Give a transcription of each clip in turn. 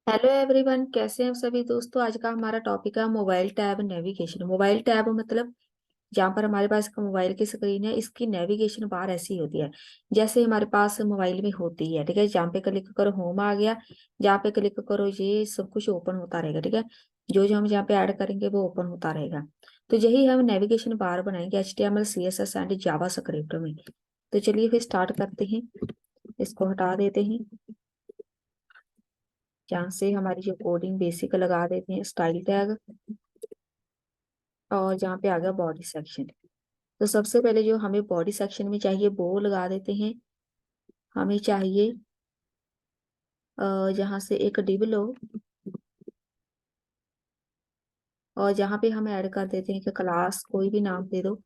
Hello everyone, कैसे हैं सभी दोस्तों। आज का हमारा टॉपिक है mobile tab navigation. Mobile tab मतलब जहाँ पर हमारे पास एक मोबाइल की स्क्रीन है, इसकी नेविगेशन बार ऐसी होती है जैसे हमारे पास मोबाइल में होती है। ठीक है, जहाँ पे क्लिक करो होम आ गया, जहाँ पे क्लिक करो ये सब कुछ ओपन होता रहेगा। ठीक है, जो जो हम जहाँ पे ऐड करेंगे वो ओपन होता रहेगा। तो यही हम नेविगेशन बार बनाएंगे HTML CSS and Java script में। तो चलिए फिर स्टार्ट करते हैं। इसको हटा देते हैं, जहाँ से हमारी जो कोडिंग बेसिक लगा देते हैं स्टाइल टैग, और जहाँ पे आ गया बॉडी सेक्शन। तो सबसे पहले जो हमें बॉडी सेक्शन में चाहिए वो लगा देते हैं। हमें चाहिए जहाँ से एक डिव लो, और जहाँ पे हम ऐड कर देते हैं कि क्लास कोई भी नाम दे दो।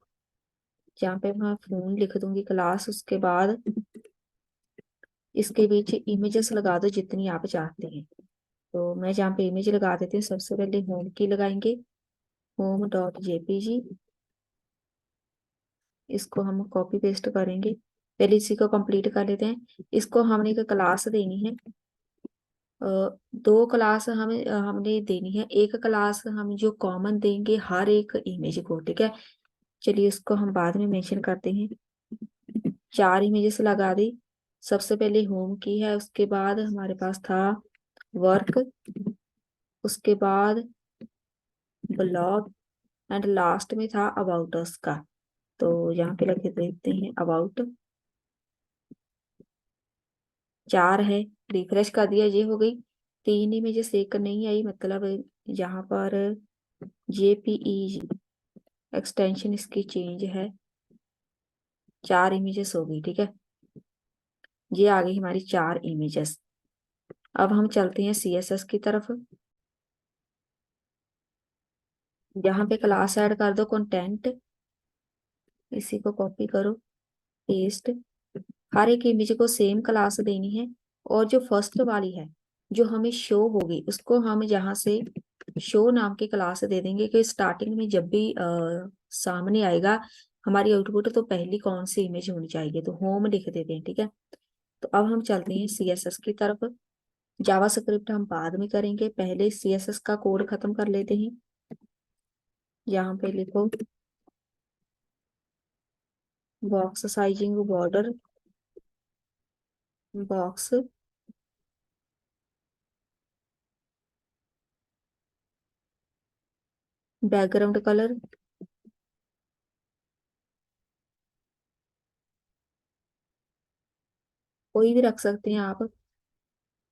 जहाँ पे मैं फोन लिख दूंगी क्लास, उसके बाद इसके बीच इमेजेस लगा दो जितनी आप चाहते हैं। तो मैं जहाँ पे इमेज लगा देती हूँ, सबसे पहले होम की लगाएंगे, home.jpg। इसको हम कॉपी पेस्ट करेंगे। पहले इसी को कंप्लीट कर लेते हैं। इसको हमने एक क्लास देनी है। दो क्लास हमने देनी है। एक क्लास हम जो कॉमन देंगे हर एक इमेज को। ठीक है, चलिए इसको हम बाद में मेंशन करते हैं। 4 इमेजेस लगा दी। सबसे पहले होम की है, उसके बाद हमारे पास था वर्क, उसके बाद ब्लॉग, एंड लास्ट में था अबाउट अस का। तो यहाँ पे लगे देखते हैं अबाउट। 4 है, रिफ्रेश कर दिया, ये हो गई। 3 इमेजेस एक नहीं आई, मतलब यहाँ पर JPEG एक्सटेंशन इसकी चेंज है। 4 इमेजेस हो गई। ठीक है, ये आ गई हमारी 4 इमेजेस। अब हम चलते हैं CSS की तरफ। यहाँ पे क्लास ऐड कर दो कंटेंट, इसी को कॉपी करो, पेस्ट। हर एक इमेज को सेम क्लास देनी है। और जो फर्स्ट वाली है जो हमें शो होगी, उसको हम यहाँ से शो नाम की क्लास दे देंगे कि स्टार्टिंग में जब भी सामने आएगा हमारी आउटपुट, तो पहली कौन सी इमेज होनी चाहिए, तो होम लिख देते हैं। ठीक है, तो अब हम चलते हैं CSS की तरफ। जावा स्क्रिप्ट हम बाद में करेंगे, पहले CSS का कोड खत्म कर लेते हैं। यहाँ पे लिखो box sizing border, box, background colour, कोई भी रख सकते हैं आप।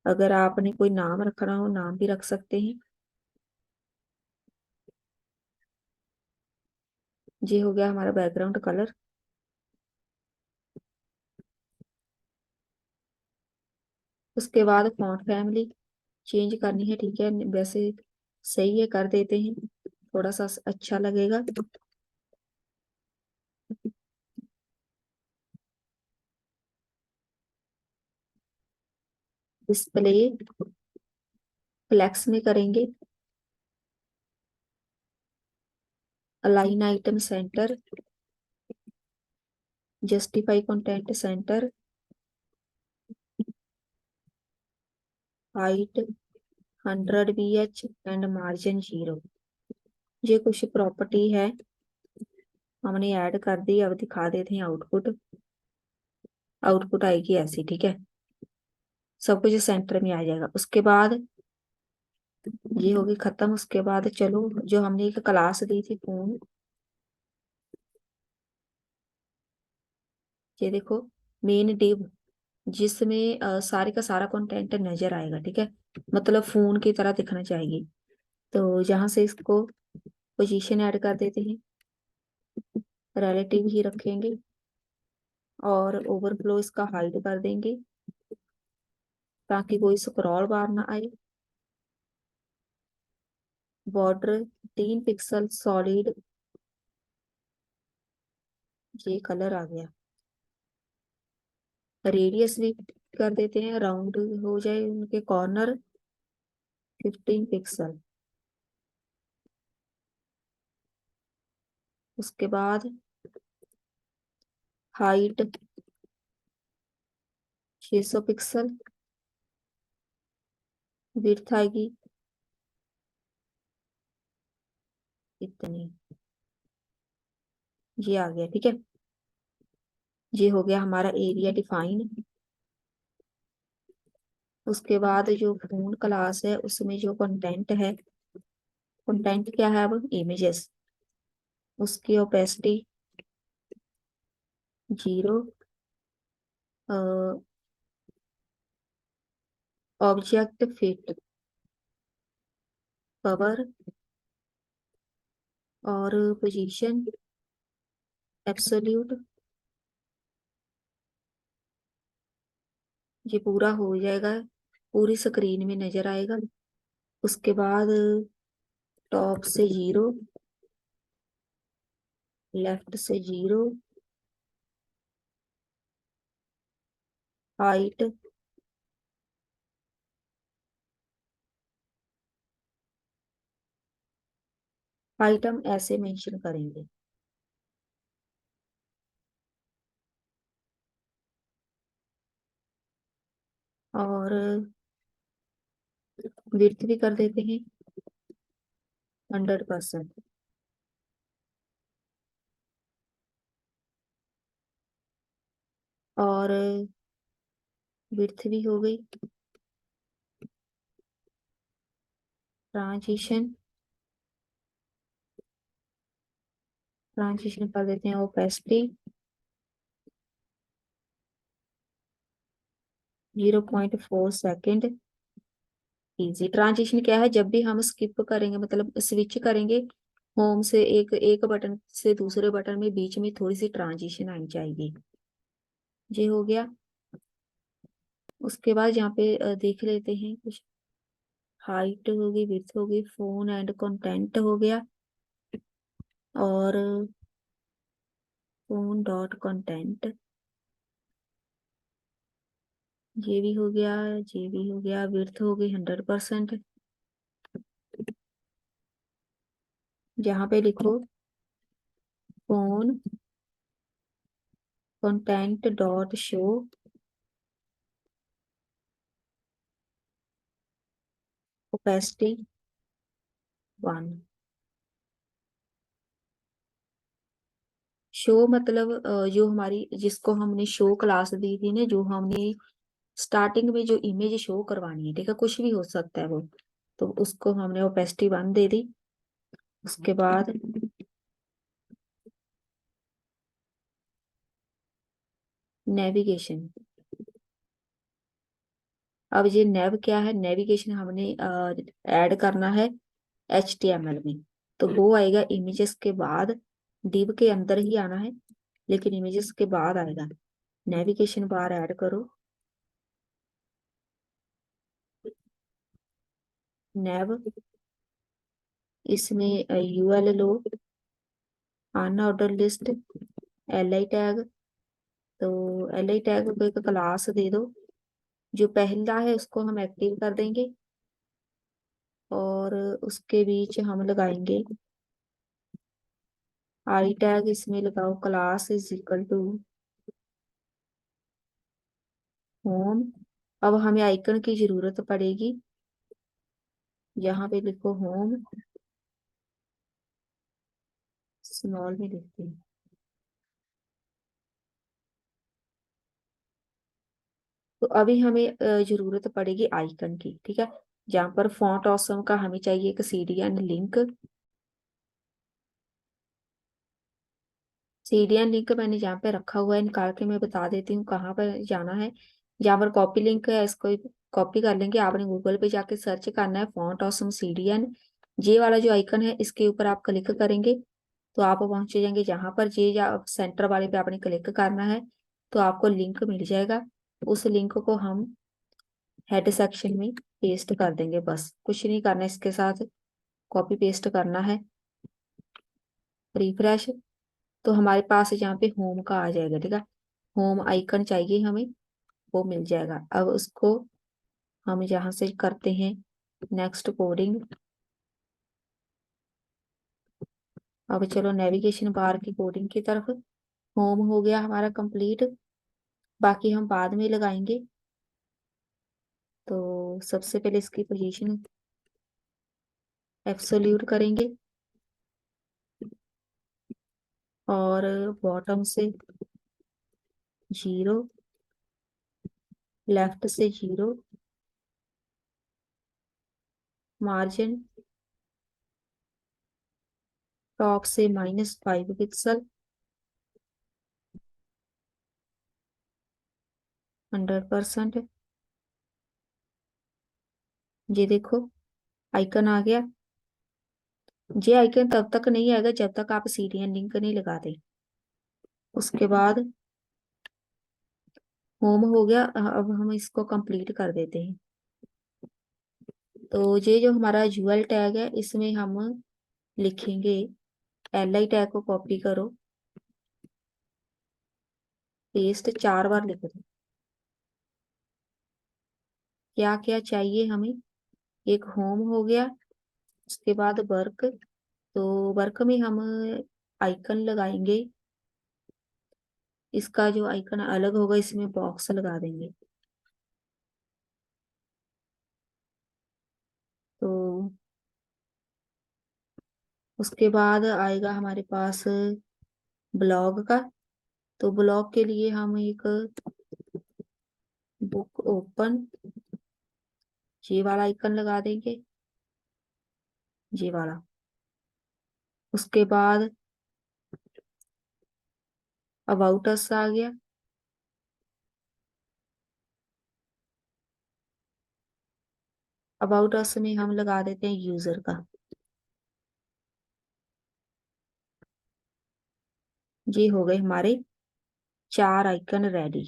अगर आपने कोई नाम रखना हो नाम भी रख सकते हैं। ये हो गया हमारा बैकग्राउंड कलर। उसके बाद फॉन्ट फैमिली चेंज करनी है। ठीक है, वैसे सही है, कर देते हैं, थोड़ा सा अच्छा लगेगा। डिस्प्ले फ्लेक्स में करेंगे, align item centre, justify content centre, height 100 ph and margin 0। ये कुछ प्रॉपर्टी है, हमने ऐड कर दी। अब दिखा देते हैं आउटपुट। आउटपुट आएगी ऐसी। ठीक है, सब कुछ सेंटर में आ जाएगा। उसके बाद ये होगी खत्म। उसके बाद चलो, जो हमने एक क्लास दी थी फोन, ये देखो मेन डिव, जिसमें सारे का सारा कंटेंट नजर आएगा। ठीक है, मतलब फोन की तरह दिखना चाहिए। तो जहां से इसको पोजीशन ऐड कर देते हैं, रिलेटिव ही रखेंगे, और ओवरफ्लो इसका हाइड कर देंगे ताकि कोई स्क्रॉल बार ना आए। बॉर्डर 3 पिक्सल सॉलिड, ये कलर आ गया। रेडियस भी कर देते हैं, राउंड हो जाए उनके कॉर्नर, 15 पिक्सल। उसके बाद हाइट 600 पिक्सल, विड्थ आएगी इतनी। ये आ गया, ठीक है। ये हो गया हमारा एरिया डिफाइन। उसके बाद जो फोन क्लास है उसमें जो कंटेंट है, कंटेंट क्या है अब, इमेजेस। उसकी ओपेसिटी 0। ऑब्जेक्ट फिट, कवर और पोजीशन एब्सोल्यूट। ये पूरा हो जाएगा, पूरी स्क्रीन में नजर आएगा। उसके बाद टॉप से 0, लेफ्ट से 0, हाइट, हाइट हम ऐसे मेंशन करेंगे। और विड्थ भी कर देते हैं 100%। और विड्थ भी हो गई। ट्रांजिशन, ट्रांजिशन कर देते हैं ओपेसिटी 0.4 सेकेंड। इजी ट्रांजिशन क्या है, जब भी हम स्किप करेंगे मतलब स्विच करेंगे होम से एक एक बटन से दूसरे बटन में, बीच में थोड़ी सी ट्रांजिशन आनी चाहिए। ये हो गया। उसके बाद यहाँ पे देख लेते हैं कुछ। हाइट हो गई, विड्थ हो गई, फोन एंड कंटेंट हो गया, और फोन डॉट कंटेंट ये भी हो गया, ये भी हो गया। विड्थ हो गई 100%। यहाँ पे लिखो phone content dot show opacity 1। Show मतलब जो हमारी जिसको हमने शो क्लास दी थी ना, जो हमने स्टार्टिंग में जो इमेज शो करवानी है, ठीक है, कुछ भी हो सकता है वो, तो उसको हमने ओपेसिटी 1 दे दी। उसके बाद नेविगेशन। अब ये नेव क्या है, नेविगेशन हमने ऐड करना है HTML में, तो वो आएगा इमेजेस के बाद, div के अंदर ही आना है, लेकिन इमेजेस के बाद आएगा। नेविगेशन बार ऐड करो, नेव, इसमें UL लो, अनऑर्डर लिस्ट, LI टैग। तो LI टैग को एक क्लास दे दो, जो पहला है उसको हम एक्टिव कर देंगे, और उसके बीच हम लगाएंगे आई टैग। इसमें लगाओ class is equal to home. अब हमें आइकन की जरूरत पड़ेगी, यहाँ पे लिखो होम, स्मॉल में लिखते हैं। तो अभी हमें जरूरत पड़ेगी आइकन की, ठीक है। जहाँ पर फॉन्ट ऑसम का हमें चाहिए एक CDN लिंक। CDN लिंक मैंने जहाँ पे रखा हुआ है, निकाल के मैं बता देती हूँ कहाँ पर जाना है। जहाँ पर कॉपी लिंक है इसको कॉपी कर लेंगे, आपने गूगल पे जाके सर्च करना है फॉन्ट ऑसम CDN। ये वाला जो आइकन है इसके ऊपर आप क्लिक करेंगे तो आप पहुंच जाएंगे जहां पर ये, या सेंटर वाले पे आपने क्लिक करना है तो आपको लिंक मिल जाएगा। उस लिंक को हम हेड सेक्शन में पेस्ट कर देंगे, बस कुछ नहीं करना इसके साथ, कॉपी पेस्ट करना है। रिफ्रेश, तो हमारे पास यहाँ पे होम का आ जाएगा, ठीक है। होम आइकन चाहिए हमें, वो मिल जाएगा। अब उसको हम यहाँ से करते हैं नेक्स्ट कोडिंग। अब चलो नेविगेशन बार की कोडिंग की तरफ। होम हो गया हमारा कंप्लीट, बाकी हम बाद में लगाएंगे। तो सबसे पहले इसकी पोजीशन एब्सोल्यूट करेंगे और बॉटम से 0, लेफ्ट से 0, मार्जिन टॉप से -5 पिक्सल, 100%। ये देखो आइकन आ गया। ये आइकन तब तक नहीं आएगा जब तक आप सीरियल लिंक नहीं लगा दें। उसके बाद होम हो गया। अब हम इसको कंप्लीट कर देते हैं। तो ये जो हमारा यूएल टैग है इसमें हम लिखेंगे, LI टैग को कॉपी करो, पेस्ट 4 बार लिख दो। क्या क्या चाहिए हमें, एक होम हो गया, उसके बाद वर्क, तो वर्क में हम आइकन लगाएंगे। इसका जो आइकन अलग होगा इसमें बॉक्स लगा देंगे। तो उसके बाद आएगा हमारे पास ब्लॉग का। तो ब्लॉग के लिए हम एक बुक ओपन, ये वाला आइकन लगा देंगे, ये वाला। उसके बाद अबाउट अस आ गया। अबाउट अस में हम लगा देते हैं यूजर का। ये हो गए हमारे 4 आइकन रेडी।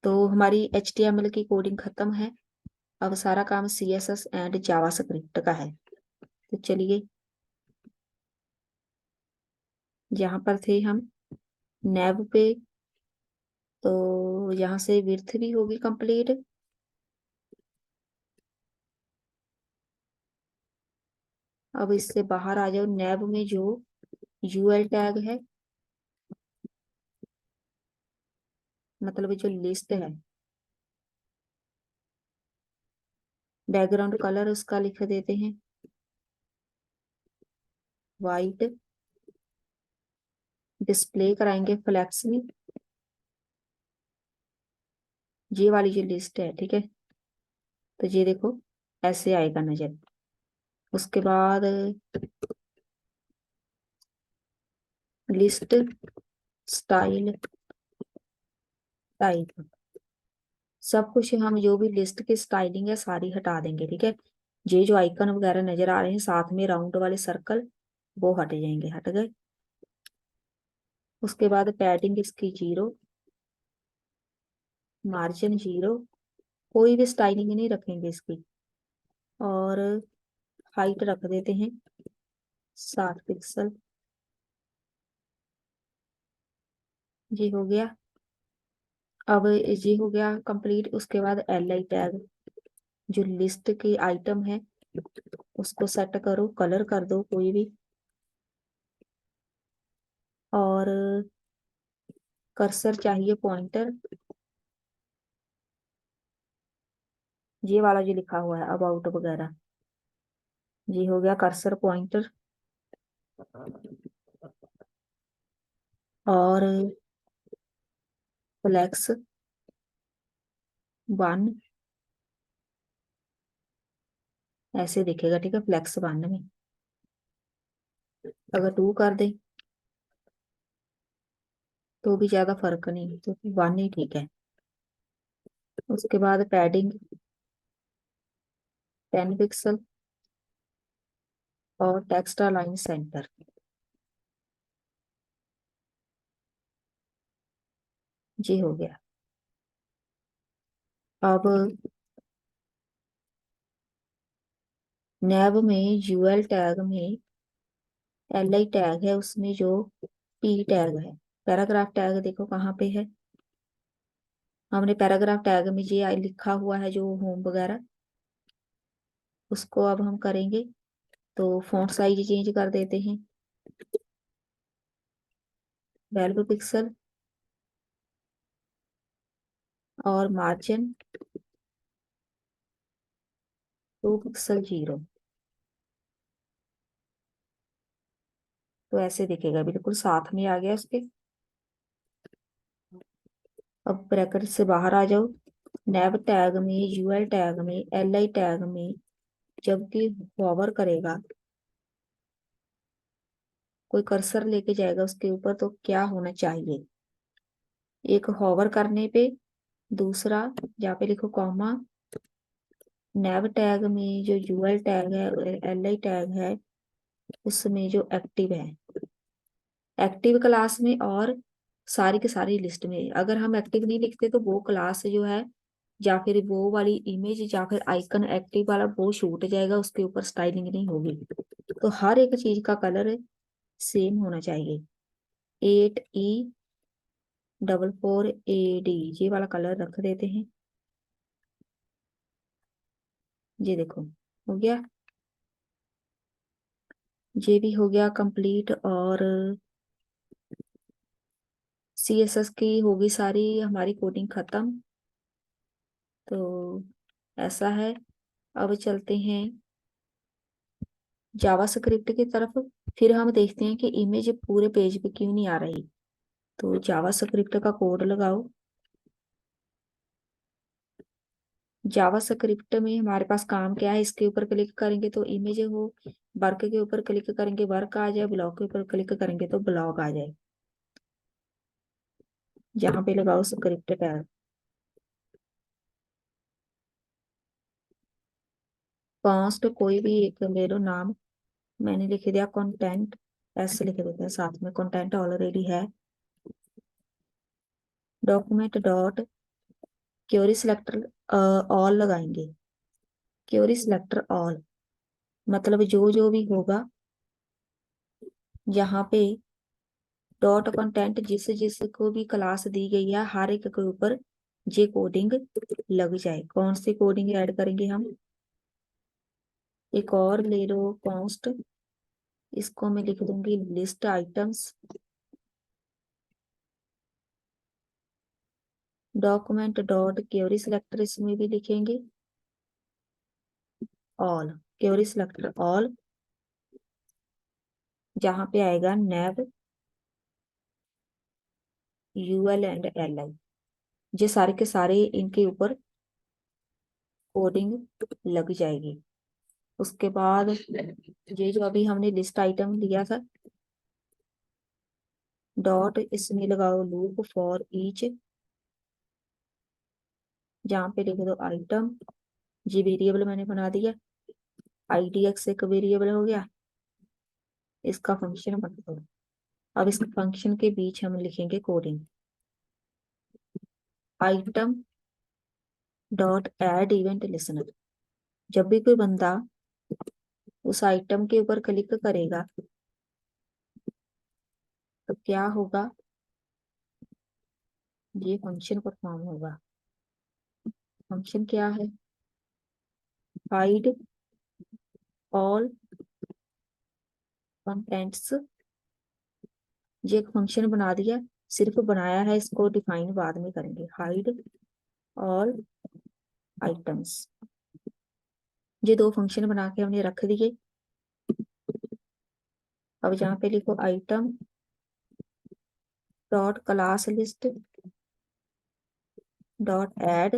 तो हमारी HTML की कोडिंग खत्म है। अब सारा काम CSS एंड जावास्क्रिप्ट का है। तो चलिए, यहाँ पर थे हम नेव पे। तो यहाँ से विड्थ भी होगी कंप्लीट। अब इससे बाहर आ जाओ। नेव में जो यूएल टैग है, मतलब जो लिस्ट है, बैकग्राउंड कलर उसका लिख देते हैं वाइट। डिस्प्ले कराएंगे फ्लैक्स में, ये वाली जो लिस्ट है, ठीक है। तो ये देखो ऐसे आएगा नजर। उसके बाद लिस्ट स्टाइल टाइप, सब कुछ हम जो भी लिस्ट की स्टाइलिंग है सारी हटा देंगे, ठीक है। ये जो आइकन वगैरह नजर आ रहे हैं साथ में राउंड वाले सर्कल, वो हट जाएंगे, हट गए। उसके बाद पैडिंग इसकी 0, मार्जिन 0, कोई भी स्टाइलिंग नहीं रखेंगे इसकी। और हाइट रख देते हैं 7 पिक्सल। ये हो गया। अब ये हो गया कंप्लीट। उसके बाद LI टैग, जो लिस्ट की आइटम है उसको सेट करो, कलर कर दो कोई भी। और कर्सर चाहिए पॉइंटर, ये वाला जो लिखा हुआ है अबाउट वगैरह, ये हो गया कर्सर पॉइंटर। और फ्लैक्स 1 ऐसे दिखेगा, ठीक है, फ्लैक्स 1 में। अगर 2 कर दे तो भी ज्यादा फर्क नहीं, तो 1 ही ठीक है। उसके बाद पैडिंग 10 पिक्सल और टेक्स्ट अलाइन सेंटर, ये हो गया। अब नैब में यूएल टैग में LI टैग है, उसमें जो P टैग है, पैराग्राफ टैग देखो कहाँ पे है। हमने पैराग्राफ टैग में ये लिखा हुआ है जो होम वगैरह, उसको अब हम करेंगे। तो फॉन्ट साइज चेंज कर देते हैं 12 पिक्सल। और मार्जिन 2 पिक्सल 0। तो ऐसे दिखेगा, बिल्कुल साथ में आ गया उसके। अब ब्रैकेट से बाहर आ जाओ। नेव टैग में, यूएल टैग में, एलआई टैग में जब भी हॉवर करेगा, कोई कर्सर लेके जाएगा उसके ऊपर, तो क्या होना चाहिए? एक हॉवर करने पे, दूसरा यहाँ पे लिखो कॉमा, नेव टैग में जो यूएल टैग है, एलआई टैग है, उसमें जो एक्टिव है, एक्टिव क्लास में और सारी की सारी लिस्ट में। अगर हम एक्टिव नहीं लिखते तो वो क्लास जो है, या फिर वो वाली इमेज या फिर आइकन एक्टिव वाला, वो छूट जाएगा, उसके ऊपर स्टाइलिंग नहीं होगी। तो हर एक चीज का कलर सेम होना चाहिए। 8E44AD ये वाला कलर रख देते हैं। ये देखो, हो गया। ये भी हो गया कंप्लीट। और CSS की होगी सारी हमारी कोडिंग खत्म। तो ऐसा है। अब चलते हैं जावा स्क्रिप्ट की तरफ। फिर हम देखते हैं कि इमेज पूरे पेज पे क्यों नहीं आ रही। तो जावा स्क्रिप्ट का कोड लगाओ। जावा स्क्रिप्ट में हमारे पास काम क्या है, इसके ऊपर क्लिक करेंगे तो इमेज हो, वर्क के ऊपर क्लिक करेंगे वर्क आ जाए, ब्लॉक के ऊपर क्लिक करेंगे तो ब्लॉक आ जाए। यहाँ पे लगाओ स्क्रिप्ट टैग। कॉन्स्ट कोई भी एक ले लो नाम। मैंने लिख दिया कंटेंट, ऐसे लिख देते हैं, साथ में कंटेंट ऑलरेडी है। Document dot query selector all लगाएंगे। क्वेरी सिलेक्टर ऑल मतलब जो जो भी होगा यहाँ पे डॉट कंटेंट, जिस जिस को भी क्लास दी गई है, हर एक के ऊपर ये कोडिंग लग जाए। कौन सी कोडिंग ऐड करेंगे हम? एक और ले लो कॉन्स्ट, इसको मैं लिख दूंगी list items. Document dot query selector इसमें भी लिखेंगे ऑल, क्वेरी सिलेक्टर ऑल। जहां पे आएगा नेव, यूएल एंड एलआई, ये सारे के सारे इनके ऊपर कोडिंग लग जाएगी। उसके बाद ये जो अभी हमने लिस्ट आइटम लिया था, डॉट इसमें लगाओ लूप फॉर ईच। जहाँ पे लिख दो आइटम, ये वेरिएबल मैंने बना दिया। IDX एक वेरिएबल हो गया, इसका फंक्शन बना दो। अब इस फंक्शन के बीच हम लिखेंगे coding. Item dot add event listener, जब भी कोई बंदा उस आइटम के ऊपर क्लिक करेगा तो क्या होगा, ये फंक्शन परफॉर्म होगा। फंक्शन क्या है? Hide all contents. ये एक फंक्शन बना दिया, सिर्फ बनाया है, इसको डिफाइन बाद में करेंगे। हाइड ऑल आइटम्स, ये दो फंक्शन बना के हमने रख दिए। अब यहाँ पे लिखो item dot class list dot add,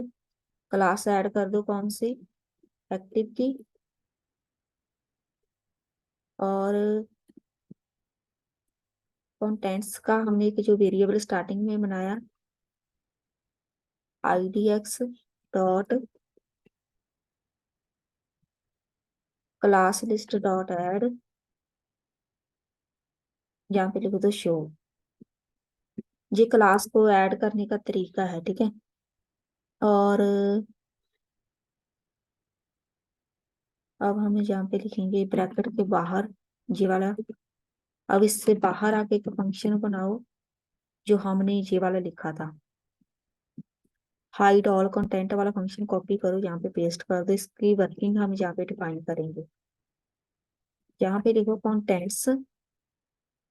class add कर दो कौन सी, एक्टिव की। और कंटेंट्स का हमने एक जो वेरिएबल स्टार्टिंग में बनाया, IDX dot class list dot add, यहाँ पे लिख दो शो। ये क्लास को ऐड करने का तरीका है, ठीक है। और अब हम यहाँ पे लिखेंगे ब्रैकेट के बाहर ये वाला। अब इससे बाहर आके एक फंक्शन बनाओ जो हमने ये वाला लिखा था, हाइड ऑल कंटेंट वाला फंक्शन कॉपी करो, यहाँ पे पेस्ट कर दो। इसकी वर्किंग हम यहाँ पे डिफाइन करेंगे। यहाँ पे लिखो कंटेंट्स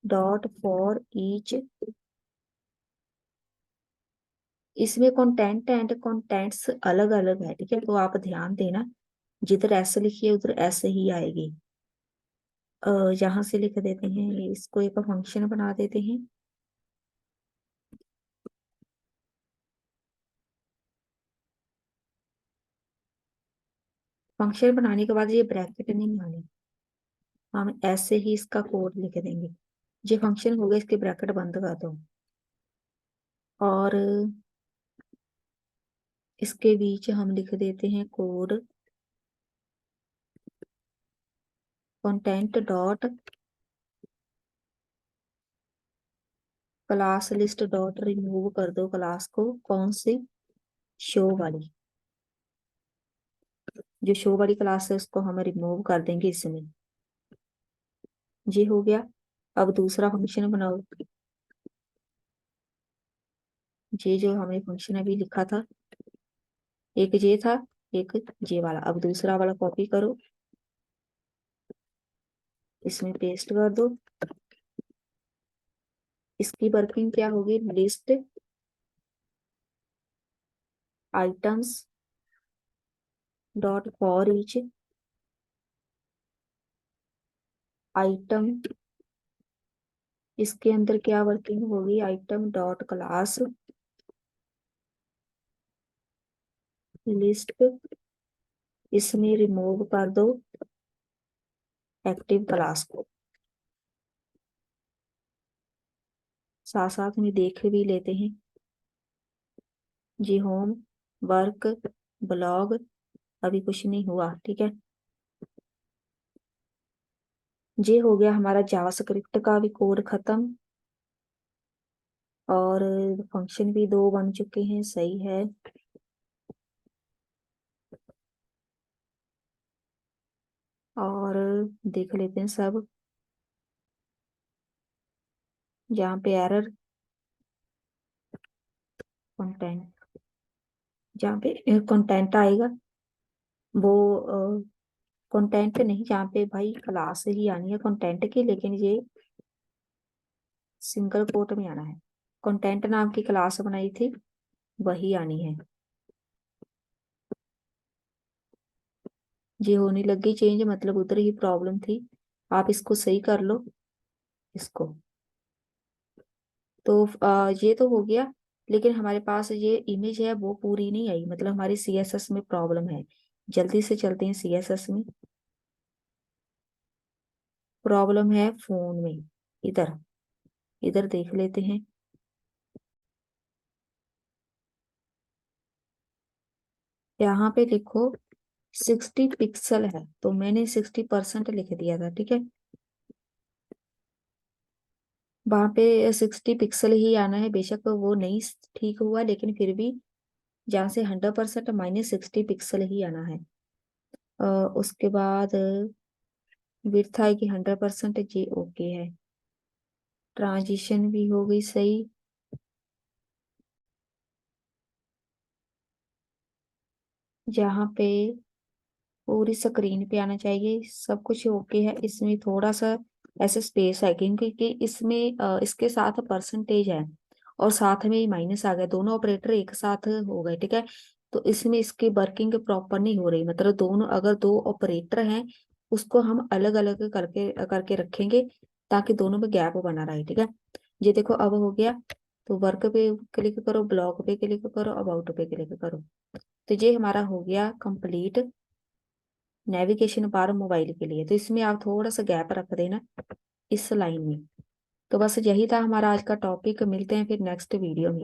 डॉट फॉर ईच। इसमें कंटेंट एंड कंटेंट्स अलग अलग है, ठीक है, तो आप ध्यान देना। जिधर एस लिखिए उधर एस ही आएगी। यहाँ से लिख देते हैं, इसको एक फंक्शन बना देते हैं। फंक्शन बनाने के बाद ये ब्रैकेट नहीं आने, हम ऐसे ही इसका कोड लिख देंगे। ये फंक्शन हो गया, इसके ब्रैकेट बंद कर दो और इसके बीच हम लिख देते हैं code content dot class list dot remove कर दो क्लास को, कौन सी, शो वाली। जो शो वाली क्लास है उसको हम रिमूव कर देंगे इसमें। ये हो गया। अब दूसरा फंक्शन बनाओ। ये जो हमने फंक्शन अभी लिखा था, एक ये था, एक ये वाला। अब दूसरा वाला कॉपी करो, इसमें पेस्ट कर दो। इसकी वर्किंग क्या होगी, list items dot for each item. इसके अंदर क्या वर्किंग होगी, आइटम डॉट क्लास लिस्ट, इसमें रिमूव कर दो एक्टिव क्लास को। साथ साथ में देख भी लेते हैं। जी होम, वर्क, ब्लॉग, अभी कुछ नहीं हुआ, ठीक है। ये हो गया हमारा जावास्क्रिप्ट का भी कोड खत्म, और फंक्शन भी 2 बन चुके हैं, सही है। और देख लेते हैं सब। यहाँ पे एरर कंटेंट, जहाँ पे कंटेंट आएगा वो कंटेंट नहीं, जहाँ पे भाई क्लास ही आनी है कंटेंट की, लेकिन ये सिंगल कोट में आना है। कंटेंट नाम की क्लास बनाई थी वही आनी है। ये होने लगी चेंज, मतलब उधर ही प्रॉब्लम थी। आप इसको सही कर लो, इसको। तो ये तो हो गया, लेकिन हमारे पास ये इमेज है वो पूरी नहीं आई, मतलब हमारी सीएसएस में प्रॉब्लम है। जल्दी से चलते हैं सीएसएस में। प्रॉब्लम है फोन में, इधर इधर देख लेते हैं। यहाँ पे लिखो 60 पिक्सल है, तो मैंने 60% लिख दिया था, ठीक है। वहां पे 60 पिक्सल ही आना है, बेशक वो नहीं ठीक हुआ, लेकिन फिर भी जहाँ से 100% -60 पिक्सल ही आना है। उसके बाद विड्थ आएगी 100%, जी ओके है। ट्रांजिशन भी हो गई सही। जहाँ पे पूरी स्क्रीन पे आना चाहिए, सब कुछ ओके है। इसमें थोड़ा सा ऐसे स्पेस है, क्योंकि इसमें इसके साथ परसेंटेज है और साथ में ही माइनस आ गया, दोनों ऑपरेटर एक साथ हो गए, ठीक है। तो इसमें इसकी वर्किंग प्रॉपर नहीं हो रही, मतलब दोनों, अगर 2 ऑपरेटर हैं उसको हम अलग अलग करके करके रखेंगे, ताकि दोनों में गैप बना रहे, ठीक है। ये देखो अब हो गया। तो वर्क पे क्लिक करो, ब्लॉग पे क्लिक करो, अबाउट पे क्लिक करो। तो ये हमारा हो गया कंप्लीट नेविगेशन बार मोबाइल के लिए। तो इसमें आप थोड़ा सा गैप रख देना इस लाइन में। तो बस यही था हमारा आज का टॉपिक, मिलते हैं फिर नेक्स्ट वीडियो में।